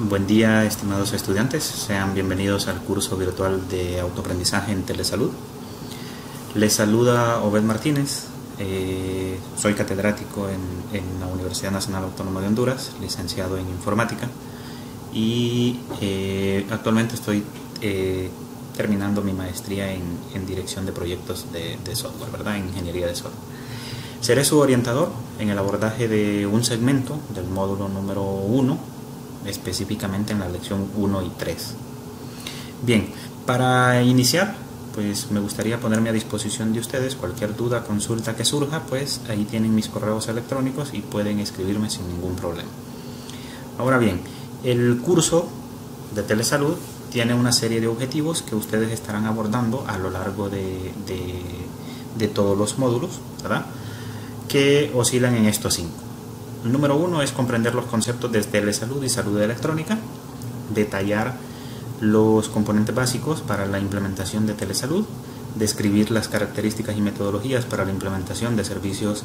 Buen día, estimados estudiantes. Sean bienvenidos al curso virtual de autoaprendizaje en telesalud. Les saluda Obed Martínez. Soy catedrático en la Universidad Nacional Autónoma de Honduras, licenciado en informática, y actualmente estoy terminando mi maestría en dirección de proyectos de software, ¿verdad? En ingeniería de software. Seré su orientador en el abordaje de un segmento del módulo número 1, específicamente en la lección 1 y 3. Bien, para iniciar, pues me gustaría ponerme a disposición de ustedes. Cualquier duda, consulta que surja, pues ahí tienen mis correos electrónicos y pueden escribirme sin ningún problema. Ahora bien, el curso de telesalud tiene una serie de objetivos que ustedes estarán abordando a lo largo de todos los módulos, ¿verdad?, que oscilan en estos 5. El número 1 es comprender los conceptos de telesalud y salud electrónica, detallar los componentes básicos para la implementación de telesalud, describir las características y metodologías para la implementación de servicios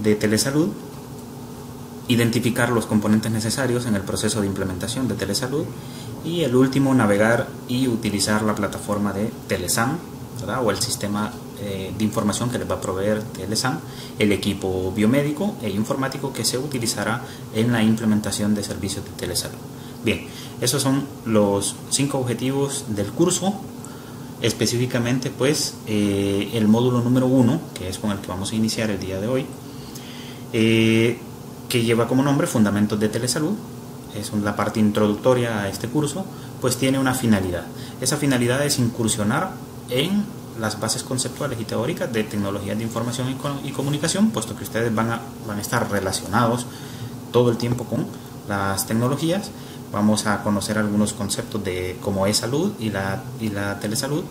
de telesalud, identificar los componentes necesarios en el proceso de implementación de telesalud, y el último, navegar y utilizar la plataforma de Telesam, ¿verdad?, o el sistema de información que les va a proveer Telesam, el equipo biomédico e informático que se utilizará en la implementación de servicios de telesalud. Bien, esos son los 5 objetivos del curso. Específicamente, pues, el módulo número 1, que es con el que vamos a iniciar el día de hoy, que lleva como nombre Fundamentos de Telesalud, es la parte introductoria a este curso, pues tiene una finalidad. Esa finalidad es incursionar en las bases conceptuales y teóricas de tecnologías de información y comunicación, puesto que ustedes van a estar relacionados todo el tiempo con las tecnologías. Vamos a conocer algunos conceptos de cómo es salud y la telesalud,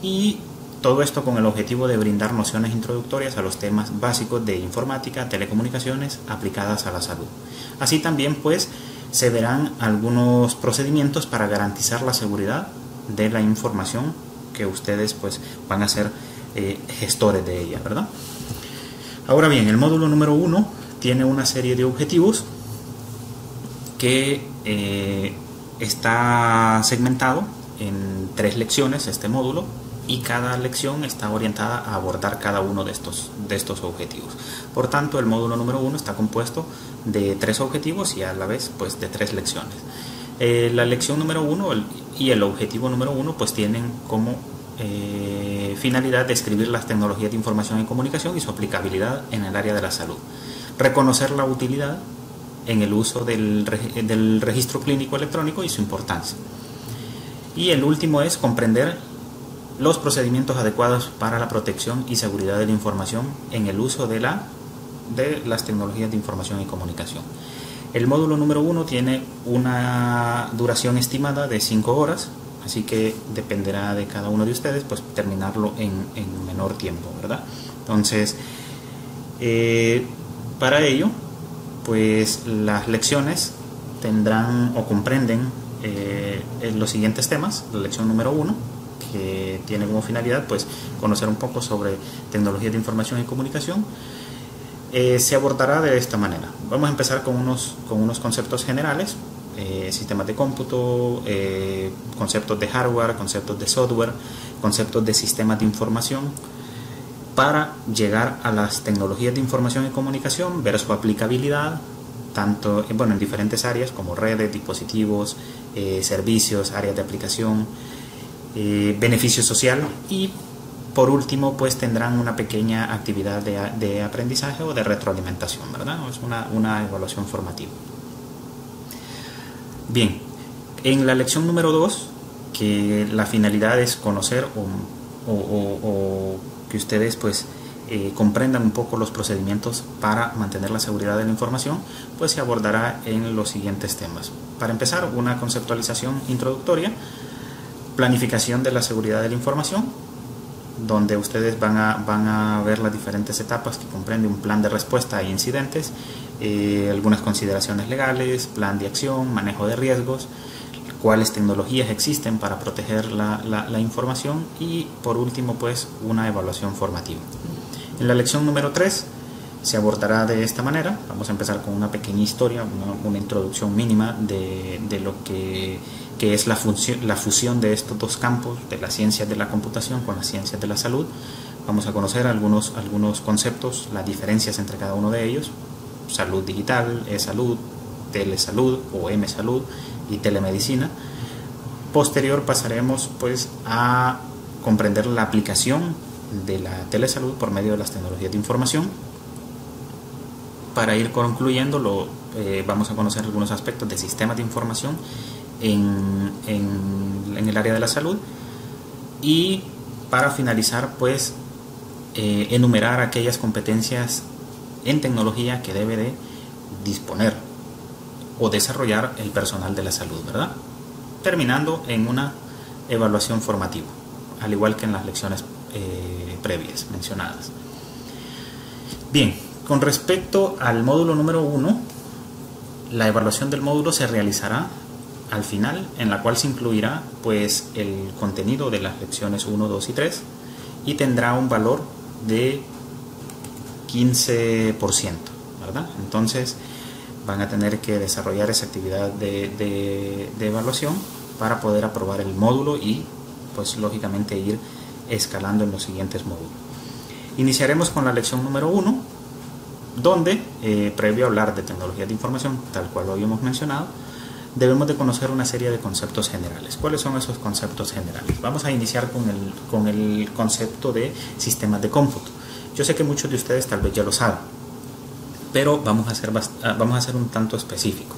y todo esto con el objetivo de brindar nociones introductorias a los temas básicos de informática, telecomunicaciones aplicadas a la salud. Así también, pues, se verán algunos procedimientos para garantizar la seguridad de la información que ustedes, pues, van a ser gestores de ella, ¿verdad? Ahora bien, el módulo número 1 tiene una serie de objetivos que está segmentado en 3 lecciones, este módulo, y cada lección está orientada a abordar cada uno de estos objetivos. Por tanto, el módulo número 1 está compuesto de 3 objetivos y a la vez, pues, de 3 lecciones. La lección número 1 y el objetivo número 1, pues, tienen como finalidad describir las tecnologías de información y comunicación y su aplicabilidad en el área de la salud, reconocer la utilidad en el uso del registro clínico electrónico y su importancia, y el último es comprender los procedimientos adecuados para la protección y seguridad de la información en el uso de las tecnologías de información y comunicación. El módulo número 1 tiene una duración estimada de 5 horas, así que dependerá de cada uno de ustedes, pues, terminarlo en menor tiempo, ¿verdad? Entonces, para ello, pues, las lecciones tendrán o comprenden los siguientes temas. La lección número 1, que tiene como finalidad, pues, conocer un poco sobre tecnologías de información y comunicación, se abordará de esta manera. Vamos a empezar con unos conceptos generales, sistemas de cómputo, conceptos de hardware, conceptos de software, conceptos de sistemas de información, para llegar a las tecnologías de información y comunicación, ver su aplicabilidad tanto en diferentes áreas como redes, dispositivos, servicios, áreas de aplicación, beneficio social, y por último, pues, tendrán una pequeña actividad de aprendizaje o de retroalimentación, ¿verdad? Es una evaluación formativa. Bien, en la lección número 2, que la finalidad es conocer o que ustedes, pues, comprendan un poco los procedimientos para mantener la seguridad de la información, pues se abordará en los siguientes temas. Para empezar, una conceptualización introductoria, planificación de la seguridad de la información, donde ustedes van a ver las diferentes etapas que comprende un plan de respuesta a incidentes, algunas consideraciones legales, plan de acción, manejo de riesgos, cuáles tecnologías existen para proteger la información, y por último, pues, una evaluación formativa. En la lección número 3 se abordará de esta manera. Vamos a empezar con una pequeña historia, una introducción mínima de lo que es la fusión de estos dos campos, de las ciencias de la computación con las ciencias de la salud. Vamos a conocer algunos conceptos, las diferencias entre cada uno de ellos: salud digital, e-salud, telesalud o m-salud y telemedicina. Posterior pasaremos pues a comprender la aplicación de la telesalud por medio de las tecnologías de información. Para ir concluyendo, vamos a conocer algunos aspectos de sistemas de información en el área de la salud, y para finalizar pues enumerar aquellas competencias en tecnología que debe de disponer o desarrollar el personal de la salud, ¿verdad? Terminando en una evaluación formativa, al igual que en las lecciones previas mencionadas. Bien, con respecto al módulo número 1, la evaluación del módulo se realizará al final, en la cual se incluirá pues el contenido de las lecciones 1, 2 y 3, y tendrá un valor de 15%, ¿verdad? Entonces van a tener que desarrollar esa actividad de evaluación para poder aprobar el módulo y pues lógicamente ir escalando en los siguientes módulos. Iniciaremos con la lección número 1, donde previo a hablar de tecnologías de información, tal cual lo habíamos mencionado, debemos de conocer una serie de conceptos generales. ¿Cuáles son esos conceptos generales? Vamos a iniciar con el concepto de sistemas de cómputo. Yo sé que muchos de ustedes tal vez ya lo saben, pero vamos a ser un tanto específico.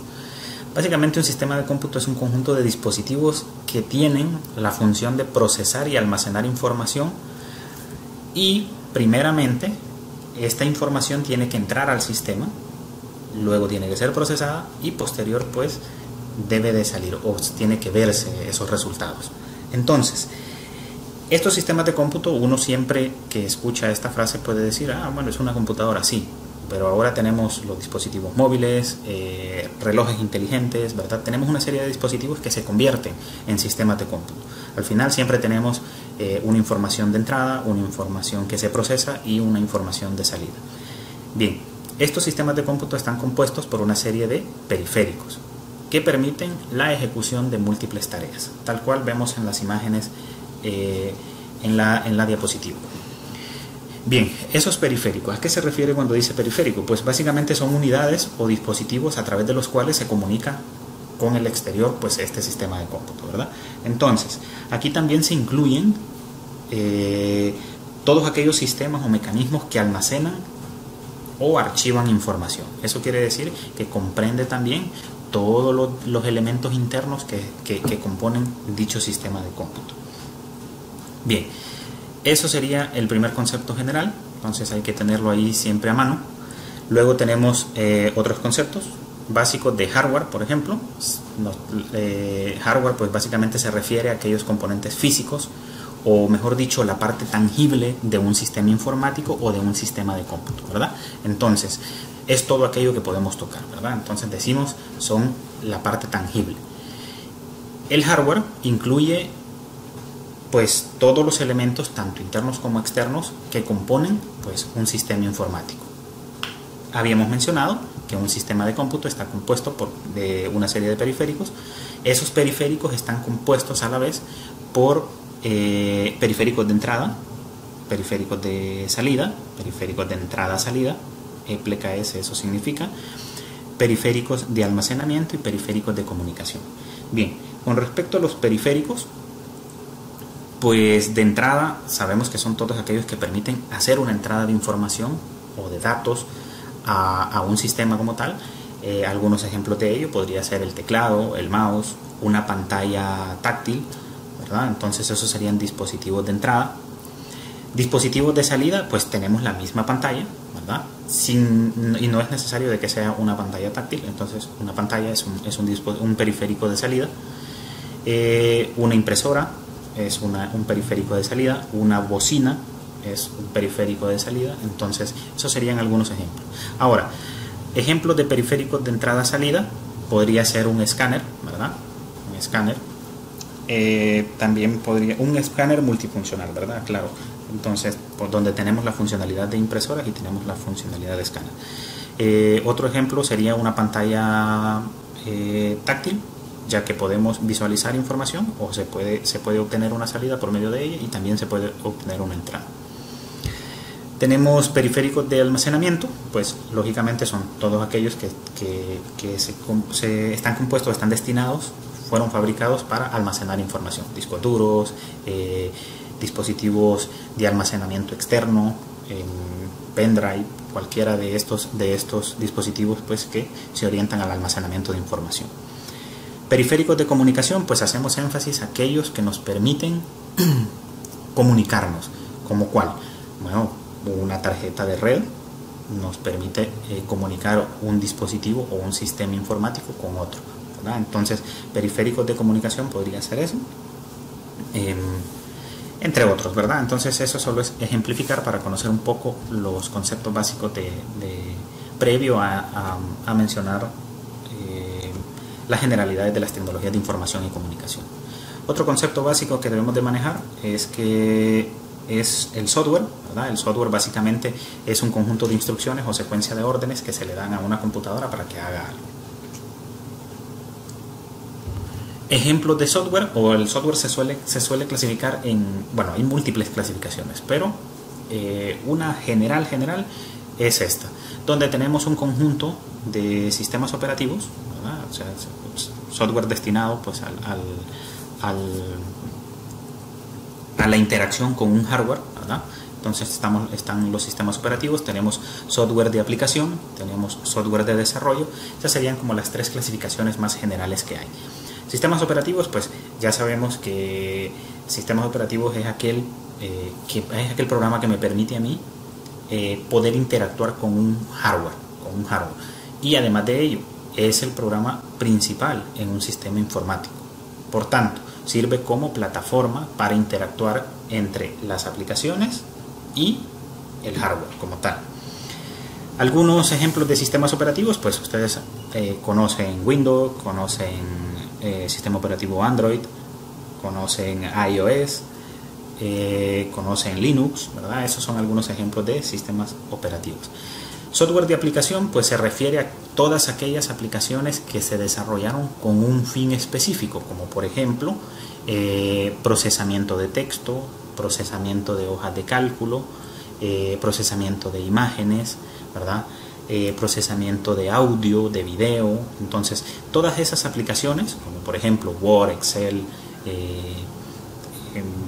Básicamente, un sistema de cómputo es un conjunto de dispositivos que tienen la función de procesar y almacenar información, y primeramente esta información tiene que entrar al sistema, luego tiene que ser procesada y posterior pues debe de salir o tiene que verse esos resultados. Entonces, estos sistemas de cómputo, uno siempre que escucha esta frase puede decir: bueno, es una computadora, sí, pero ahora tenemos los dispositivos móviles, relojes inteligentes, ¿verdad? Tenemos una serie de dispositivos que se convierten en sistemas de cómputo. Al final siempre tenemos una información de entrada, una información que se procesa y una información de salida. Bien, estos sistemas de cómputo están compuestos por una serie de periféricos que permiten la ejecución de múltiples tareas, tal cual vemos en las imágenes en la diapositiva. Bien, esos periféricos, ¿a qué se refiere cuando dice periférico? Pues básicamente son unidades o dispositivos a través de los cuales se comunica con el exterior pues este sistema de cómputo, ¿verdad? Entonces, aquí también se incluyen todos aquellos sistemas o mecanismos que almacenan o archivan información. Eso quiere decir que comprende también todos los elementos internos que componen dicho sistema de cómputo. Bien, eso sería el primer concepto general, entonces hay que tenerlo ahí siempre a mano. Luego tenemos otros conceptos básicos de hardware, por ejemplo. Hardware pues básicamente se refiere a aquellos componentes físicos, o mejor dicho, la parte tangible de un sistema informático o de un sistema de cómputo, ¿verdad? Entonces, es todo aquello que podemos tocar, ¿verdad? Entonces decimos, son la parte tangible. El hardware incluye pues todos los elementos, tanto internos como externos, que componen pues un sistema informático. Habíamos mencionado que un sistema de cómputo está compuesto de una serie de periféricos. Esos periféricos están compuestos a la vez por periféricos de entrada, periféricos de salida, periféricos de entrada-salida, EPLECAS, eso significa, periféricos de almacenamiento y periféricos de comunicación. Bien, con respecto a los periféricos, pues de entrada sabemos que son todos aquellos que permiten hacer una entrada de información o de datos a un sistema como tal. Algunos ejemplos de ello podría ser el teclado, el mouse, una pantalla táctil, ¿verdad? Entonces esos serían dispositivos de entrada. Dispositivos de salida, pues tenemos la misma pantalla, ¿verdad? Y no es necesario de que sea una pantalla táctil. Entonces una pantalla es un periférico de salida. Una impresora es un periférico de salida. Una bocina es un periférico de salida. Entonces esos serían algunos ejemplos. Ahora, ejemplos de periféricos de entrada-salida podría ser un escáner, ¿verdad? Un escáner. También podría, un escáner multifuncional, ¿verdad? Claro, Entonces, por donde tenemos la funcionalidad de impresoras y tenemos la funcionalidad de escáner. Otro ejemplo sería una pantalla táctil, ya que podemos visualizar información o se puede obtener una salida por medio de ella y también se puede obtener una entrada. Tenemos periféricos de almacenamiento, pues lógicamente son todos aquellos que están compuestos, están destinados, fueron fabricados para almacenar información, discos duros, dispositivos de almacenamiento externo, pendrive, cualquiera de estos dispositivos pues que se orientan al almacenamiento de información. Periféricos de comunicación, pues hacemos énfasis a aquellos que nos permiten comunicarnos, como cuál, bueno, una tarjeta de red nos permite comunicar un dispositivo o un sistema informático con otro, ¿verdad? Entonces, periféricos de comunicación podría ser eso, entre otros, ¿verdad? Entonces, eso solo es ejemplificar para conocer un poco los conceptos básicos previo a mencionar las generalidades de las tecnologías de información y comunicación. Otro concepto básico que debemos de manejar es el software, ¿verdad? El software básicamente es un conjunto de instrucciones o secuencia de órdenes que se le dan a una computadora para que haga algo. Ejemplos de software, o el software se suele clasificar bueno, hay múltiples clasificaciones, pero una general es esta, donde tenemos un conjunto de sistemas operativos, ¿verdad? O sea, software destinado pues a la interacción con un hardware, ¿verdad? Entonces están los sistemas operativos, tenemos software de aplicación, tenemos software de desarrollo. Esas serían como las tres clasificaciones más generales que hay. Sistemas operativos, pues ya sabemos que sistemas operativos es aquel programa que me permite a mí poder interactuar con un hardware, y además de ello es el programa principal en un sistema informático. Por tanto, sirve como plataforma para interactuar entre las aplicaciones y el hardware como tal. Algunos ejemplos de sistemas operativos, pues ustedes conocen Windows, conocen sistema operativo Android, conocen iOS, conocen Linux, ¿verdad? Esos son algunos ejemplos de sistemas operativos. Software de aplicación, pues se refiere a todas aquellas aplicaciones que se desarrollaron con un fin específico, como por ejemplo procesamiento de texto, procesamiento de hojas de cálculo, procesamiento de imágenes, ¿verdad? Procesamiento de audio, de video. Entonces, todas esas aplicaciones, como por ejemplo Word, Excel,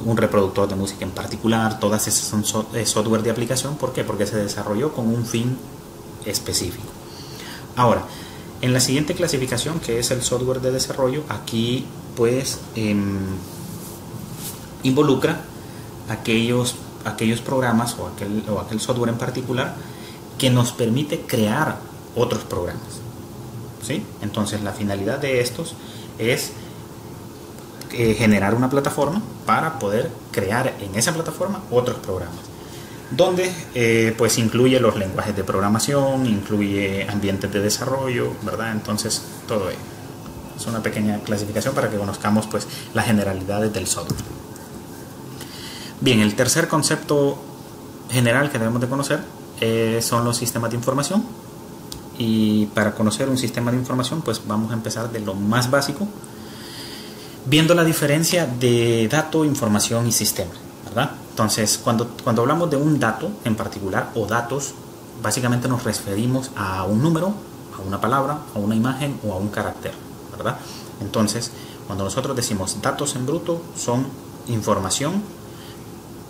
un reproductor de música en particular, todas esas son software de aplicación. ¿Por qué? Porque se desarrolló con un fin específico. Ahora, en la siguiente clasificación, que es el software de desarrollo, aquí pues involucra aquellos programas o aquel software en particular que nos permite crear otros programas, ¿sí? Entonces la finalidad de estos es generar una plataforma para poder crear en esa plataforma otros programas, donde pues incluye los lenguajes de programación, incluye ambientes de desarrollo, ¿verdad? Entonces todo ello es una pequeña clasificación para que conozcamos pues las generalidades del software. Bien, el tercer concepto general que debemos de conocer son los sistemas de información. Y para conocer un sistema de información, pues vamos a empezar de lo más básico, viendo la diferencia de dato, información y sistema, ¿verdad? Entonces, cuando hablamos de un dato en particular o datos, básicamente nos referimos a un número, a una palabra, a una imagen o a un carácter, ¿verdad? Entonces, cuando nosotros decimos datos en bruto, son información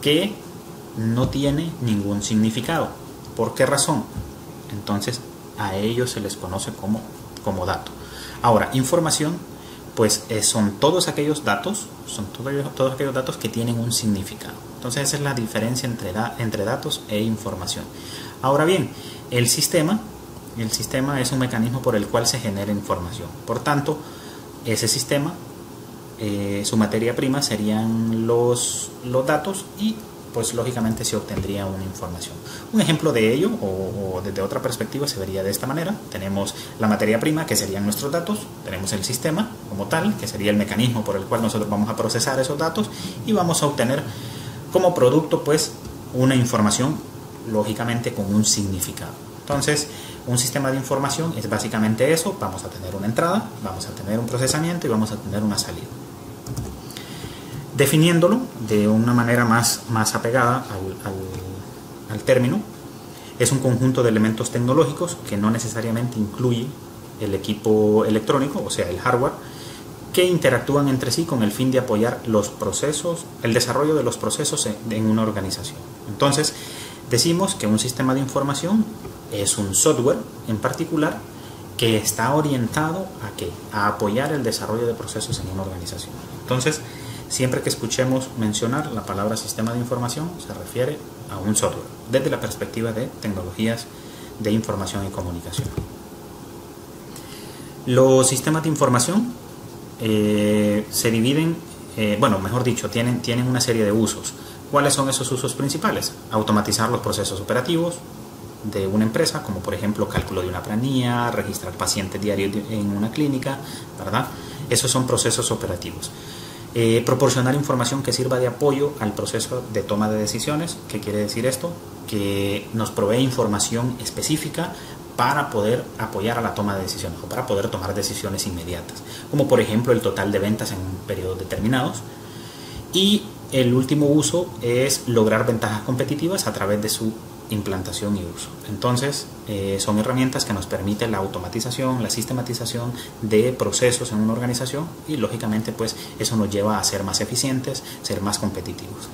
que no tiene ningún significado. ¿Por qué razón? Entonces, a ellos se les conoce como dato. Ahora, información, pues son todos aquellos datos, que tienen un significado. Entonces, esa es la diferencia entre datos e información. Ahora bien, el sistema es un mecanismo por el cual se genera información. Por tanto, ese sistema, su materia prima serían los datos y pues lógicamente se obtendría una información. Un ejemplo de ello, o desde otra perspectiva, se vería de esta manera. Tenemos la materia prima, que serían nuestros datos, tenemos el sistema como tal, que sería el mecanismo por el cual nosotros vamos a procesar esos datos y vamos a obtener como producto pues una información, lógicamente con un significado. Entonces, un sistema de información es básicamente eso. Vamos a tener una entrada, vamos a tener un procesamiento y vamos a tener una salida. Definiéndolo de una manera más apegada al término, es un conjunto de elementos tecnológicos que no necesariamente incluye el equipo electrónico, o sea, el hardware, que interactúan entre sí con el fin de apoyar los procesos, el desarrollo de los procesos en una organización. Entonces, decimos que un sistema de información es un software en particular que está orientado ¿a qué? A apoyar el desarrollo de procesos en una organización. Entonces, siempre que escuchemos mencionar la palabra sistema de información, se refiere a un software, desde la perspectiva de tecnologías de información y comunicación. Los sistemas de información se dividen, mejor dicho, tienen una serie de usos. ¿Cuáles son esos usos principales? Automatizar los procesos operativos de una empresa, como por ejemplo cálculo de una planilla, registrar pacientes diarios en una clínica, ¿verdad? Esos son procesos operativos. Proporcionar información que sirva de apoyo al proceso de toma de decisiones. ¿Qué quiere decir esto? Que nos provee información específica para poder apoyar a la toma de decisiones o para poder tomar decisiones inmediatas, como por ejemplo el total de ventas en periodos determinados. Y el último uso es lograr ventajas competitivas a través de su implantación y uso. Entonces, son herramientas que nos permiten la automatización, la sistematización de procesos en una organización y lógicamente pues eso nos lleva a ser más eficientes, ser más competitivos.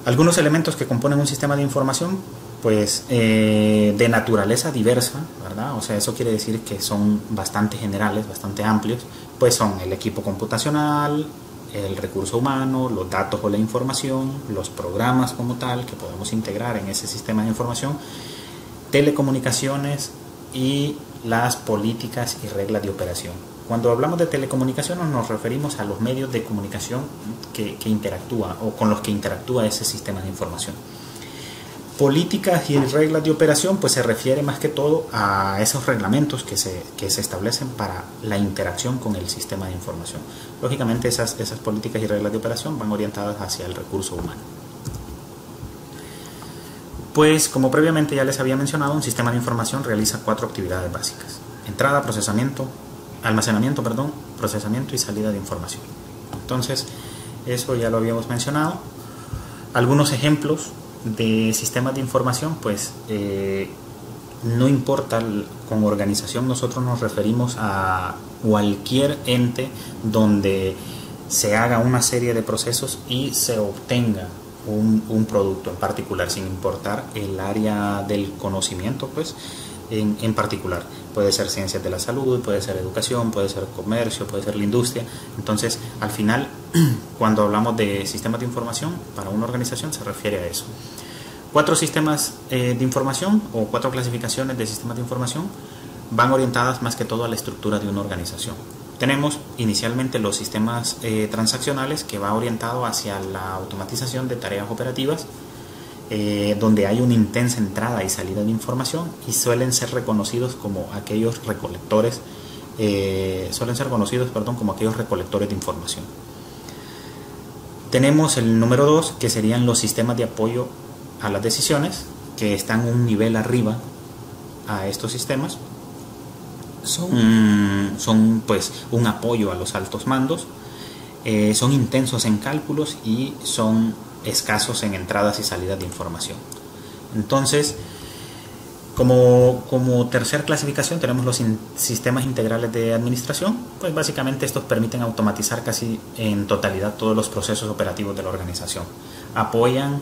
Algunos elementos que componen un sistema de información, pues de naturaleza diversa, ¿verdad? O sea, eso quiere decir que son bastante generales, bastante amplios, pues son el equipo computacional, el recurso humano, los datos o la información, los programas como tal que podemos integrar en ese sistema de información, telecomunicaciones y las políticas y reglas de operación. Cuando hablamos de telecomunicaciones nos referimos a los medios de comunicación que interactúa o con los que interactúa ese sistema de información. Políticas y reglas de operación pues se refiere más que todo a esos reglamentos que se establecen para la interacción con el sistema de información. Lógicamente esas políticas y reglas de operación van orientadas hacia el recurso humano. Pues como previamente ya les había mencionado, un sistema de información realiza 4 actividades básicas: entrada, almacenamiento, procesamiento y salida de información. Entonces, eso ya lo habíamos mencionado. Algunos ejemplos de sistemas de información, pues no importa con organización, nosotros nos referimos a cualquier ente donde se haga una serie de procesos y se obtenga un producto en particular, sin importar el área del conocimiento, pues en particular. Puede ser ciencias de la salud, puede ser educación, puede ser comercio, puede ser la industria. Entonces, al final, cuando hablamos de sistemas de información para una organización, se refiere a eso. 4 sistemas de información o 4 clasificaciones de sistemas de información van orientadas más que todo a la estructura de una organización. Tenemos inicialmente los sistemas transaccionales, que va orientado hacia la automatización de tareas operativas, donde hay una intensa entrada y salida de información y suelen ser reconocidos como aquellos recolectores, como aquellos recolectores de información. Tenemos el número 2, que serían los sistemas de apoyo a las decisiones, que están un nivel arriba a estos sistemas. Son pues un apoyo a los altos mandos, son intensos en cálculos y son escasos en entradas y salidas de información. Entonces, como tercer clasificación tenemos los sistemas integrales de administración. Pues básicamente estos permiten automatizar casi en totalidad todos los procesos operativos de la organización. Apoyan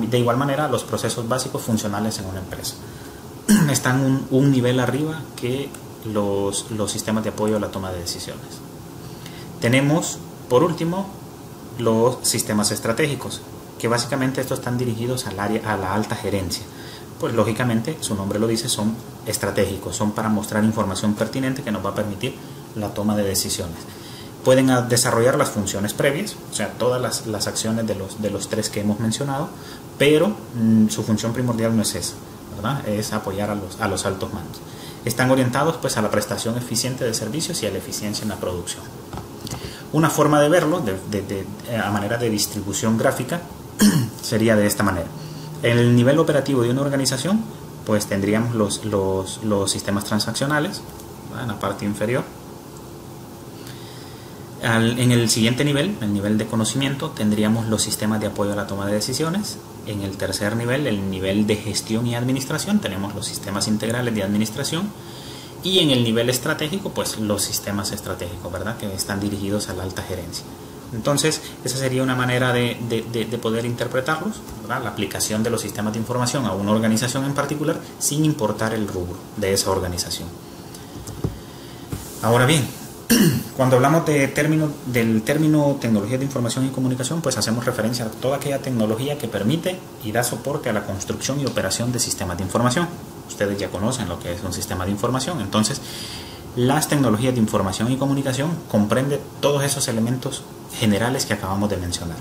de igual manera los procesos básicos funcionales en una empresa. Están un nivel arriba que los sistemas de apoyo a la toma de decisiones. Tenemos, por último, los sistemas estratégicos, que básicamente estos están dirigidos a la alta gerencia. Pues lógicamente, su nombre lo dice, son estratégicos, son para mostrar información pertinente que nos va a permitir la toma de decisiones. Pueden desarrollar las funciones previas, o sea, todas las acciones de los 3 que hemos mencionado, pero su función primordial no es esa, ¿verdad? Es apoyar a los altos mandos. Están orientados pues a la prestación eficiente de servicios y a la eficiencia en la producción. Una forma de verlo, a manera de distribución gráfica, sería de esta manera. En el nivel operativo de una organización, pues tendríamos los sistemas transaccionales, ¿verdad?, en la parte inferior. En el siguiente nivel, el nivel de conocimiento, tendríamos los sistemas de apoyo a la toma de decisiones. En el tercer nivel, el nivel de gestión y administración, tenemos los sistemas integrales de administración. Y en el nivel estratégico, pues los sistemas estratégicos, ¿verdad?, que están dirigidos a la alta gerencia. Entonces, esa sería una manera de poder interpretarlos, ¿verdad?, la aplicación de los sistemas de información a una organización en particular, sin importar el rubro de esa organización. Ahora bien, cuando hablamos del término tecnología de información y comunicación, pues hacemos referencia a toda aquella tecnología que permite y da soporte a la construcción y operación de sistemas de información. Ustedes ya conocen lo que es un sistema de información. Entonces, las tecnologías de información y comunicación comprenden todos esos elementos generales que acabamos de mencionar.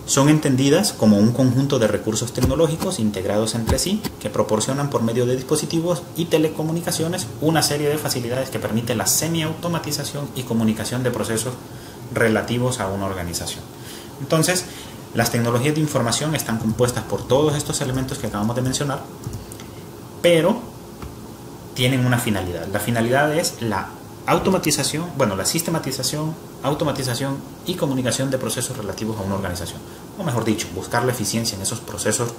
Son entendidas como un conjunto de recursos tecnológicos integrados entre sí que proporcionan por medio de dispositivos y telecomunicaciones una serie de facilidades que permiten la semiautomatización y comunicación de procesos relativos a una organización. Entonces, las tecnologías de información están compuestas por todos estos elementos que acabamos de mencionar, pero tienen una finalidad. La finalidad es la automatización, la sistematización, automatización y comunicación de procesos relativos a una organización. O mejor dicho, buscar la eficiencia en esos procesos,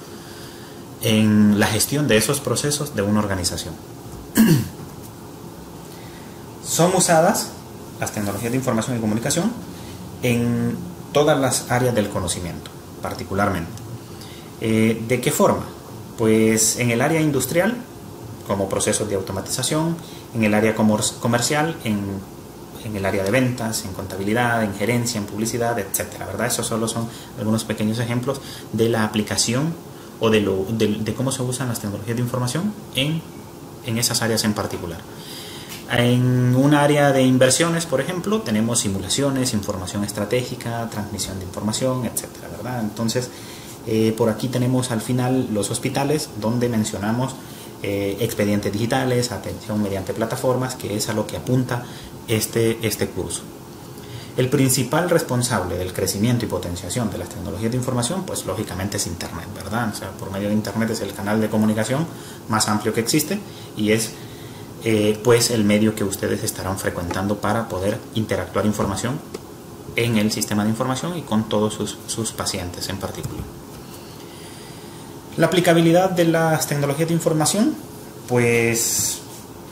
en la gestión de esos procesos de una organización. Son usadas las tecnologías de información y comunicación en todas las áreas del conocimiento, particularmente. ¿De qué forma? Pues en el área industrial, como procesos de automatización, en el área comercial, en el área de ventas, en contabilidad, en gerencia, en publicidad, etcétera, ¿verdad? Esos solo son algunos pequeños ejemplos de la aplicación o de cómo se usan las tecnologías de información en esas áreas en particular. En un área de inversiones, por ejemplo, tenemos simulaciones, información estratégica, transmisión de información, etcétera, ¿verdad? Entonces, por aquí tenemos al final los hospitales, donde mencionamos expedientes digitales, atención mediante plataformas, que es a lo que apunta este curso. El principal responsable del crecimiento y potenciación de las tecnologías de información, pues lógicamente es Internet, ¿verdad? O sea, por medio de Internet es el canal de comunicación más amplio que existe y es pues el medio que ustedes estarán frecuentando para poder interactuar información en el sistema de información y con todos sus pacientes en particular. La aplicabilidad de las tecnologías de información, pues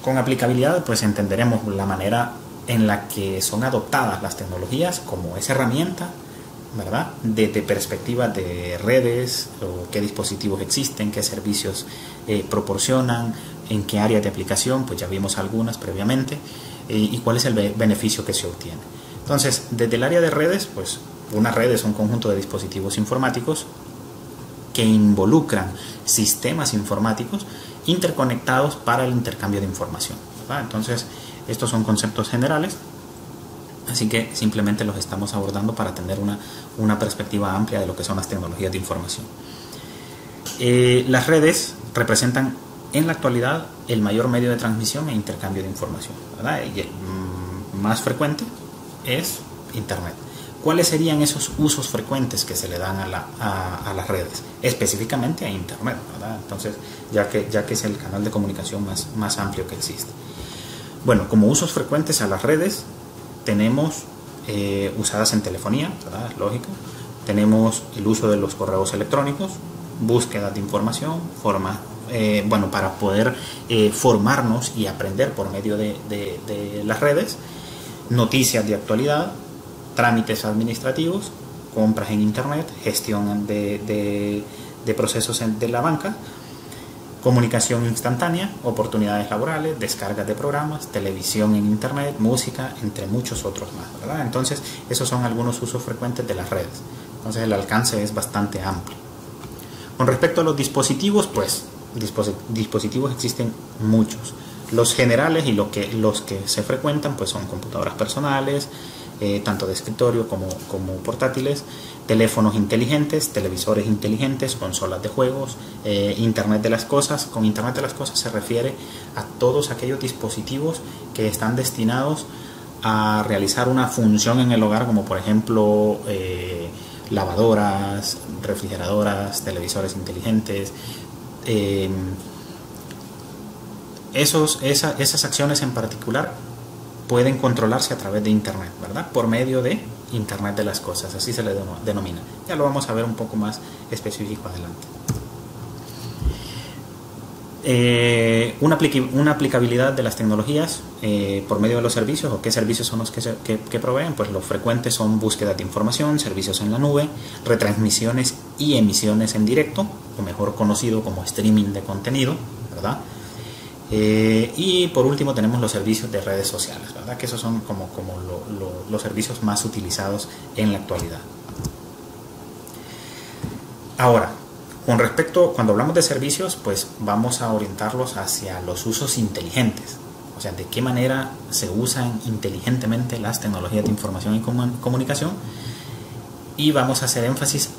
con aplicabilidad pues entenderemos la manera en la que son adoptadas las tecnologías como esa herramienta, ¿verdad?, desde perspectiva de redes, o qué dispositivos existen, qué servicios proporcionan, en qué áreas de aplicación, pues ya vimos algunas previamente, y cuál es el beneficio que se obtiene. Entonces, desde el área de redes, pues una red es un conjunto de dispositivos informáticos que involucran sistemas informáticos interconectados para el intercambio de información, ¿verdad? Entonces, estos son conceptos generales, así que simplemente los estamos abordando para tener una perspectiva amplia de lo que son las tecnologías de información. Las redes representan en la actualidad el mayor medio de transmisión e intercambio de información, ¿verdad? Y el más frecuente es Internet. ¿Cuáles serían esos usos frecuentes que se le dan a las redes? Específicamente a Internet, ¿verdad? Entonces, ya que es el canal de comunicación más amplio que existe. Bueno, como usos frecuentes a las redes, tenemos usadas en telefonía, ¿verdad? Es lógico. Tenemos el uso de los correos electrónicos, búsqueda de información, para poder formarnos y aprender por medio de las redes, noticias de actualidad, trámites administrativos, compras en Internet, gestión de procesos de la banca, comunicación instantánea, oportunidades laborales, descargas de programas, televisión en Internet, música, entre muchos otros más, ¿verdad? Entonces, esos son algunos usos frecuentes de las redes. Entonces, el alcance es bastante amplio. Con respecto a los dispositivos, pues, dispositivos existen muchos. Los generales y los que se frecuentan, pues, son computadoras personales, tanto de escritorio como portátiles, teléfonos inteligentes, televisores inteligentes, consolas de juegos, Internet de las cosas. Con Internet de las cosas se refiere a todos aquellos dispositivos que están destinados a realizar una función en el hogar, como por ejemplo lavadoras, refrigeradoras, televisores inteligentes. Esas acciones en particular pueden controlarse a través de Internet, ¿verdad? Por medio de Internet de las cosas, así se le denomina. Ya lo vamos a ver un poco más específico adelante. Una aplicabilidad de las tecnologías por medio de los servicios, o qué servicios son los que proveen. Pues los frecuentes son búsquedas de información, servicios en la nube, retransmisiones y emisiones en directo, o mejor conocido como streaming de contenido, ¿verdad? Y por último tenemos los servicios de redes sociales, ¿verdad? Que esos son como los servicios más utilizados en la actualidad. Ahora, con respecto, cuando hablamos de servicios, pues vamos a orientarlos hacia los usos inteligentes. O sea, de qué manera se usan inteligentemente las tecnologías de información y comunicación. Y vamos a hacer énfasis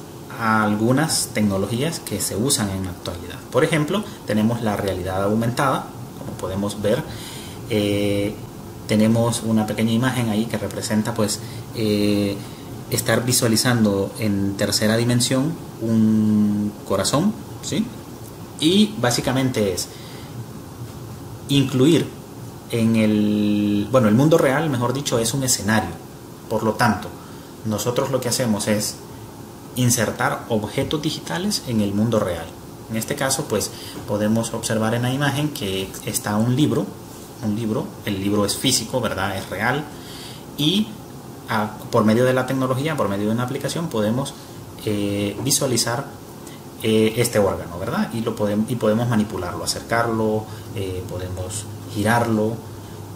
a algunas tecnologías que se usan en la actualidad. Por ejemplo, tenemos la realidad aumentada. Como podemos ver, tenemos una pequeña imagen ahí que representa pues estar visualizando en tercera dimensión un corazón, ¿sí? Y básicamente es incluir en el mundo real, mejor dicho, es un escenario. Por lo tanto, nosotros lo que hacemos es insertar objetos digitales en el mundo real. En este caso, pues podemos observar en la imagen que está un libro, el libro es físico, ¿verdad? Es real, y por medio de la tecnología, por medio de una aplicación, podemos visualizar este órgano, ¿verdad? Y podemos manipularlo, acercarlo, podemos girarlo,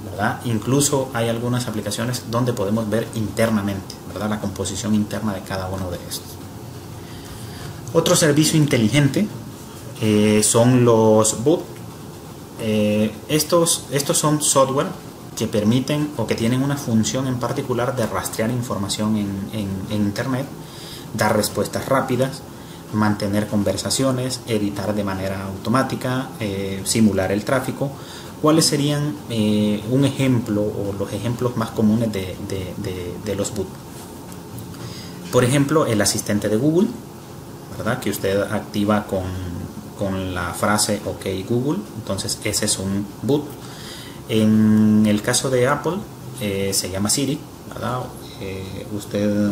¿verdad? Incluso hay algunas aplicaciones donde podemos ver internamente, ¿verdad? La composición interna de cada uno de estos. Otro servicio inteligente son los bots. Estos son software que permiten o que tienen una función en particular de rastrear información en Internet, dar respuestas rápidas, mantener conversaciones, editar de manera automática, simular el tráfico. ¿Cuáles serían un ejemplo o los ejemplos más comunes de los bots? Por ejemplo, el asistente de Google, ¿verdad? Que usted activa con la frase OK Google, entonces ese es un bot. En el caso de Apple se llama Siri, ¿verdad? Usted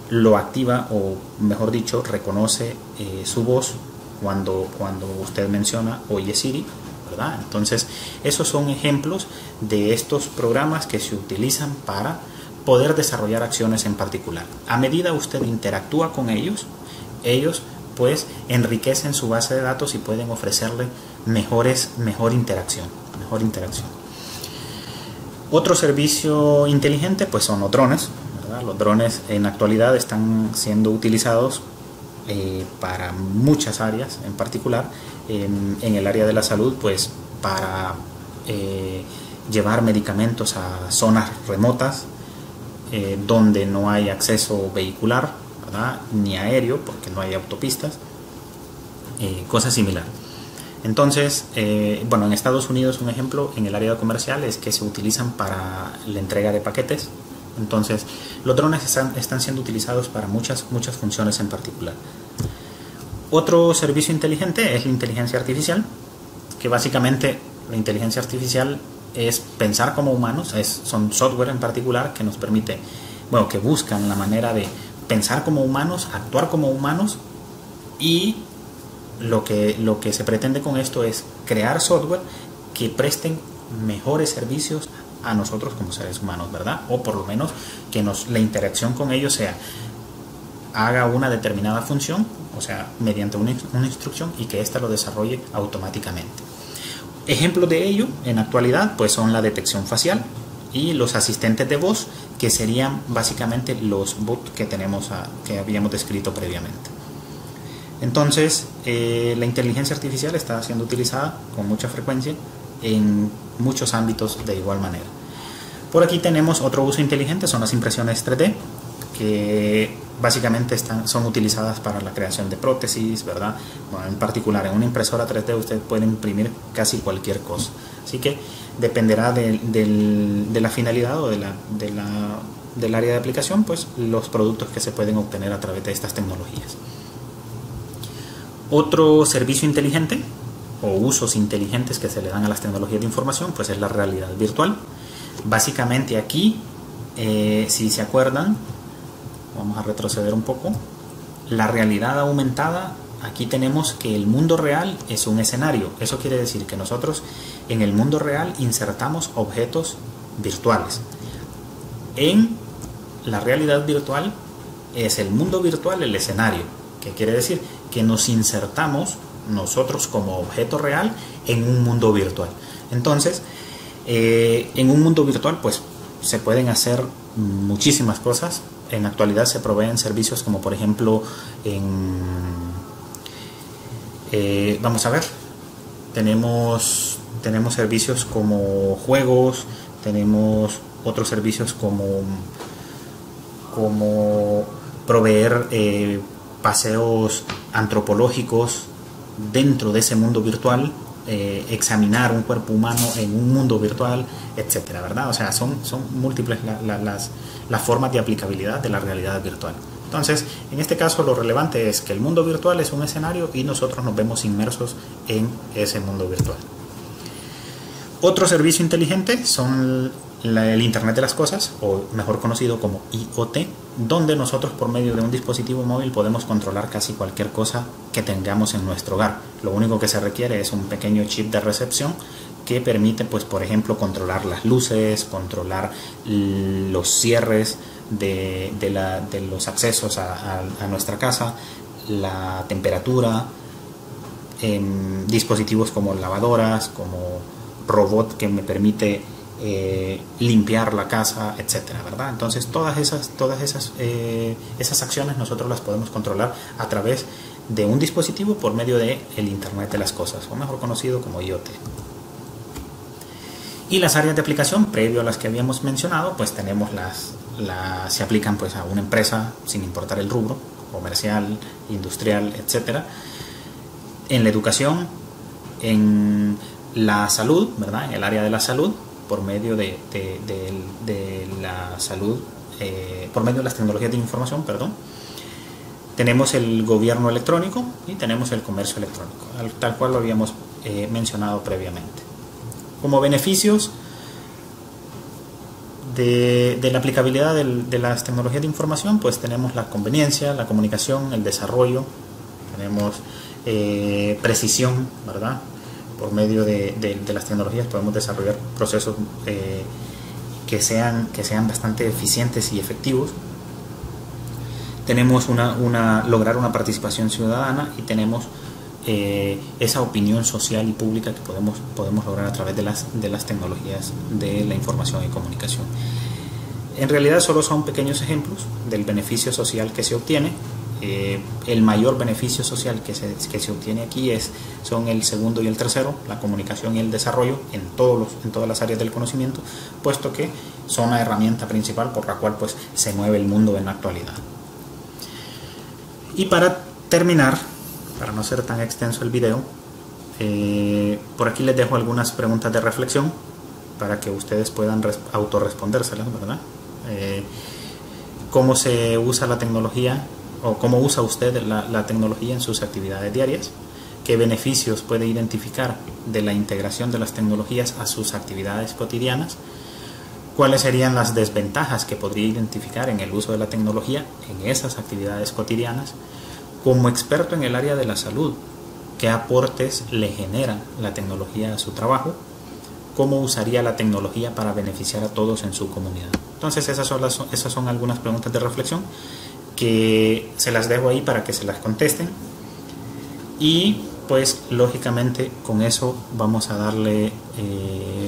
lo activa, o mejor dicho, reconoce su voz cuando usted menciona Oye Siri, ¿verdad? Entonces esos son ejemplos de estos programas que se utilizan para poder desarrollar acciones en particular. A medida usted interactúa con ellos pues enriquecen su base de datos y pueden ofrecerle mejor interacción. Otro servicio inteligente pues son los drones, ¿verdad? Los drones en la actualidad están siendo utilizados para muchas áreas, en particular en el área de la salud, pues para llevar medicamentos a zonas remotas donde no hay acceso vehicular, ¿verdad? Ni aéreo, porque no hay autopistas, cosa similar. Entonces, en Estados Unidos un ejemplo en el área comercial es que se utilizan para la entrega de paquetes. Entonces, los drones están siendo utilizados para muchas funciones en particular. Otro servicio inteligente es la inteligencia artificial, que básicamente la inteligencia artificial es pensar como humanos, son software en particular que nos permite, que buscan la manera de pensar como humanos, actuar como humanos, y lo que se pretende con esto es crear software que presten mejores servicios a nosotros como seres humanos, ¿verdad? O por lo menos que la interacción con ellos haga una determinada función, o sea, mediante una instrucción, y que ésta lo desarrolle automáticamente. Ejemplos de ello en la actualidad pues son la detección facial y los asistentes de voz, que serían básicamente los bots que habíamos descrito previamente. Entonces, la inteligencia artificial está siendo utilizada con mucha frecuencia en muchos ámbitos de igual manera. Por aquí tenemos otro uso inteligente, son las impresiones 3D, que básicamente son utilizadas para la creación de prótesis, ¿verdad? En particular, en una impresora 3D usted puede imprimir casi cualquier cosa. Así que dependerá de la finalidad o de del área de aplicación, pues los productos que se pueden obtener a través de estas tecnologías. Otro servicio inteligente o usos inteligentes que se le dan a las tecnologías de información, pues es la realidad virtual. Básicamente aquí, si se acuerdan, vamos a retroceder un poco, la realidad aumentada, aquí tenemos que el mundo real es un escenario. Eso quiere decir que nosotros en el mundo real insertamos objetos virtuales. En la realidad virtual es el mundo virtual el escenario. ¿Qué quiere decir? Que nos insertamos nosotros como objeto real en un mundo virtual. Entonces, en un mundo virtual pues se pueden hacer muchísimas cosas. En la actualidad se proveen servicios como por ejemplo vamos a ver, tenemos servicios como juegos, tenemos otros servicios como proveer paseos antropológicos dentro de ese mundo virtual, examinar un cuerpo humano en un mundo virtual, etcétera, ¿verdad? O sea, son múltiples las formas de aplicabilidad de la realidad virtual. Entonces, en este caso lo relevante es que el mundo virtual es un escenario y nosotros nos vemos inmersos en ese mundo virtual. Otro servicio inteligente son el Internet de las Cosas, o mejor conocido como IoT, donde nosotros por medio de un dispositivo móvil podemos controlar casi cualquier cosa que tengamos en nuestro hogar. Lo único que se requiere es un pequeño chip de recepción que permite, pues, por ejemplo, controlar las luces, controlar los cierres de los accesos a nuestra casa, la temperatura, dispositivos como lavadoras, como robot que me permite limpiar la casa, etcétera, ¿verdad? Entonces todas esas acciones nosotros las podemos controlar a través de un dispositivo por medio de el Internet de las Cosas, o mejor conocido como IoT. Y las áreas de aplicación, previo a las que habíamos mencionado, pues tenemos se aplican pues a una empresa sin importar el rubro, comercial, industrial, etcétera. En la educación, en la salud, ¿verdad? En el área de la salud, por medio de la salud, por medio de las tecnologías de información, perdón. Tenemos el gobierno electrónico y tenemos el comercio electrónico, tal cual lo habíamos mencionado previamente. Como beneficios de la aplicabilidad de las tecnologías de información, pues tenemos la conveniencia, la comunicación, el desarrollo, tenemos precisión, ¿verdad? Por medio de las tecnologías podemos desarrollar procesos que sean bastante eficientes y efectivos. Tenemos lograr una participación ciudadana y tenemos esa opinión social y pública que podemos lograr a través de las tecnologías de la información y comunicación. En realidad solo son pequeños ejemplos del beneficio social que se obtiene. El mayor beneficio social que se obtiene aquí son el segundo y el tercero, la comunicación y el desarrollo en todas las áreas del conocimiento, puesto que son la herramienta principal por la cual pues se mueve el mundo en la actualidad. Y para terminar, para no ser tan extenso el video, por aquí les dejo algunas preguntas de reflexión para que ustedes puedan autorrespondérselas, ¿verdad? ¿Cómo se usa la tecnología o cómo usa usted la tecnología en sus actividades diarias? ¿Qué beneficios puede identificar de la integración de las tecnologías a sus actividades cotidianas? ¿Cuáles serían las desventajas que podría identificar en el uso de la tecnología en esas actividades cotidianas? Como experto en el área de la salud, ¿qué aportes le genera la tecnología a su trabajo? ¿Cómo usaría la tecnología para beneficiar a todos en su comunidad? Entonces esas son algunas preguntas de reflexión que se las dejo ahí para que se las contesten. Y pues lógicamente con eso vamos a darle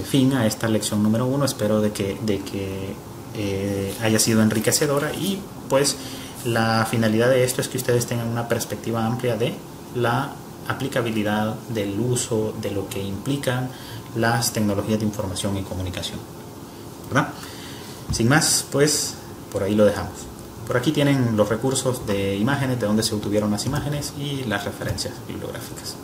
fin a esta lección número 1. Espero de que haya sido enriquecedora, y pues la finalidad de esto es que ustedes tengan una perspectiva amplia de la aplicabilidad, del uso, de lo que implican las tecnologías de información y comunicación, ¿verdad? Sin más, pues por ahí lo dejamos. Por aquí tienen los recursos de imágenes, de donde se obtuvieron las imágenes y las referencias bibliográficas.